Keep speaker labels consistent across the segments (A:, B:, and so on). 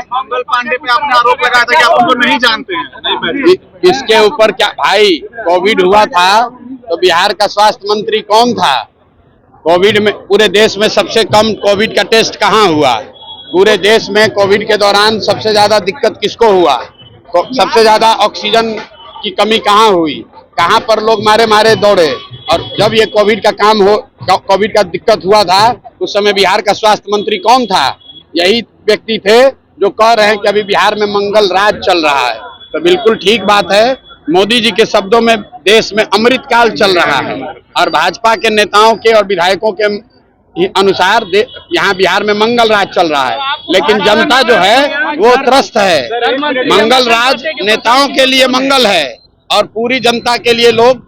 A: मंगल पांडे पे आपने आरोप लगाया था कि आप उनको नहीं जानते हैं।
B: इसके ऊपर क्या भाई, कोविड हुआ था तो बिहार का स्वास्थ्य मंत्री कौन था? कोविड में पूरे देश में सबसे कम कोविड का टेस्ट कहाँ हुआ? पूरे देश में कोविड के दौरान सबसे ज्यादा दिक्कत किसको हुआ? सबसे ज्यादा ऑक्सीजन की कमी कहाँ हुई? कहाँ पर लोग मारे मारे दौड़े? और जब ये कोविड का काम हो, कोविड का दिक्कत हुआ था, उस समय बिहार का स्वास्थ्य मंत्री कौन था? यही व्यक्ति थे जो कह रहे हैं कि अभी बिहार में मंगल राज चल रहा है। तो बिल्कुल ठीक बात है। मोदी जी के शब्दों में देश में अमृत काल चल रहा है और भाजपा के नेताओं के और विधायकों के अनुसार यहाँ बिहार में मंगल राज चल रहा है, लेकिन जनता जो है वो त्रस्त है। मंगल राज नेताओं के लिए मंगल है और पूरी जनता के लिए लोग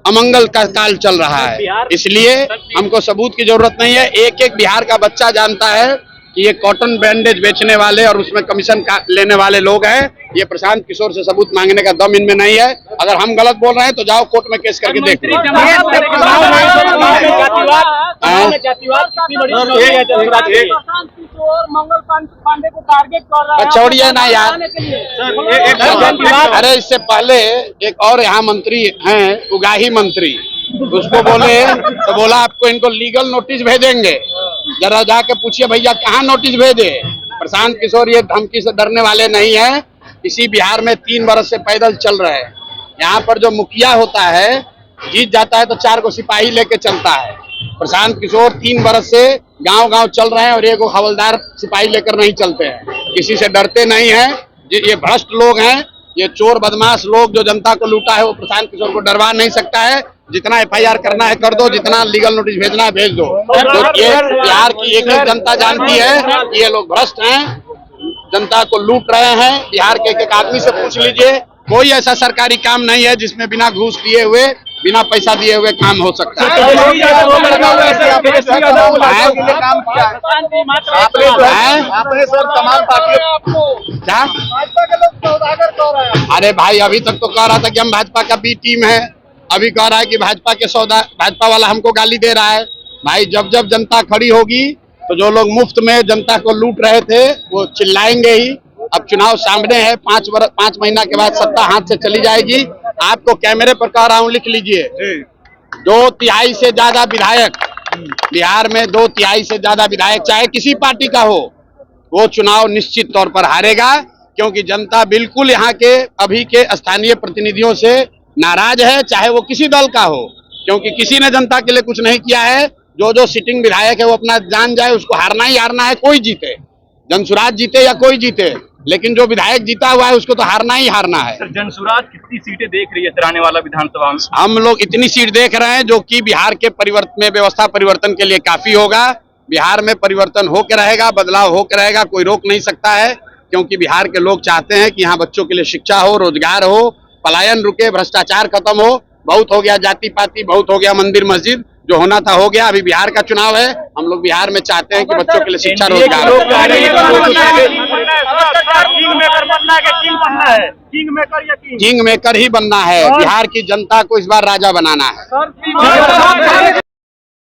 B: अमंगल का काल चल रहा है। इसलिए हमको सबूत की जरूरत नहीं है। एक एक बिहार का बच्चा जानता है कि ये कॉटन बैंडेज बेचने वाले और उसमें कमीशन लेने वाले लोग हैं। ये प्रशांत किशोर से सबूत मांगने का दम इनमें नहीं है। अगर हम गलत बोल रहे हैं तो जाओ कोर्ट में केस करके देख लो। छोड़िए ना यार। अरे इससे पहले एक और यहाँ मंत्री हैं, उगाही मंत्री, उसको बोले तो बोला आपको इनको लीगल नोटिस भेजेंगे, जरा जाके पूछिए भैया कहाँ नोटिस भेजे। प्रशांत किशोर ये धमकी से डरने वाले नहीं है। इसी बिहार में 3 बरस से पैदल चल रहे हैं। यहाँ पर जो मुखिया होता है, जीत जाता है तो 4 को सिपाही लेके चलता है। प्रशांत किशोर 3 बरस से गांव गांव चल रहे हैं और एक हवलदार सिपाही लेकर नहीं चलते हैं। किसी से डरते नहीं हैं। ये भ्रष्ट लोग हैं, ये चोर बदमाश लोग जो जनता को लूटा है, वो प्रशांत किशोर को डरवा नहीं सकता है। जितना FIR करना है कर दो, जितना लीगल नोटिस भेजना है भेज दो। तो ये बिहार की एक एक जनता जानती है कि ये लोग भ्रष्ट हैं, जनता को लूट रहे हैं। बिहार के एक एक आदमी से पूछ लीजिए, कोई ऐसा सरकारी काम नहीं है जिसमें बिना घूस दिए हुए, बिना पैसा दिए हुए काम हो सकता है। अरे भाई अभी तक तो कह रहा था कि हम भाजपा का B टीम है, अभी कह रहा है कि भाजपा वाला हमको गाली दे रहा है। भाई जब जब जनता खड़ी होगी तो जो लोग मुफ्त में जनता को लूट रहे थे वो चिल्लाएंगे ही। अब चुनाव सामने है, 5 महीना के बाद सत्ता हाथ से चली जाएगी। आपको कैमरे पर कह रहा हूँ, लिख लीजिए, 2/3 से ज्यादा विधायक बिहार में, 2/3 से ज्यादा विधायक चाहे किसी पार्टी का हो, वो चुनाव निश्चित तौर पर हारेगा। क्योंकि जनता बिल्कुल यहाँ के अभी के स्थानीय प्रतिनिधियों से नाराज है, चाहे वो किसी दल का हो, क्योंकि किसी ने जनता के लिए कुछ नहीं किया है। जो सिटिंग विधायक है वो अपना जान जाए, उसको हारना ही हारना है। कोई जीते, जनसुराज जीते या कोई जीते, लेकिन जो विधायक जीता हुआ है उसको तो हारना ही हारना है।
C: सर जनसुराज कितनी सीटें देख रही है आने वाला विधानसभा में?
B: हम लोग इतनी सीट देख रहे हैं जो कि बिहार के व्यवस्था परिवर्तन के लिए काफी होगा। बिहार में परिवर्तन होकर रहेगा, बदलाव होकर रहेगा, कोई रोक नहीं सकता है। क्योंकि बिहार के लोग चाहते हैं कि यहाँ बच्चों के लिए शिक्षा हो, रोजगार हो, पलायन रुके, भ्रष्टाचार खत्म हो। बहुत हो गया जाति पाति, बहुत हो गया मंदिर मस्जिद, जो होना था हो गया। अभी बिहार का चुनाव है, हम लोग बिहार में चाहते हैं कि बच्चों के लिए शिक्षा, रोजगार हो। किंग मेकर ही बनना है। बिहार की जनता को इस बार राजा बनाना है।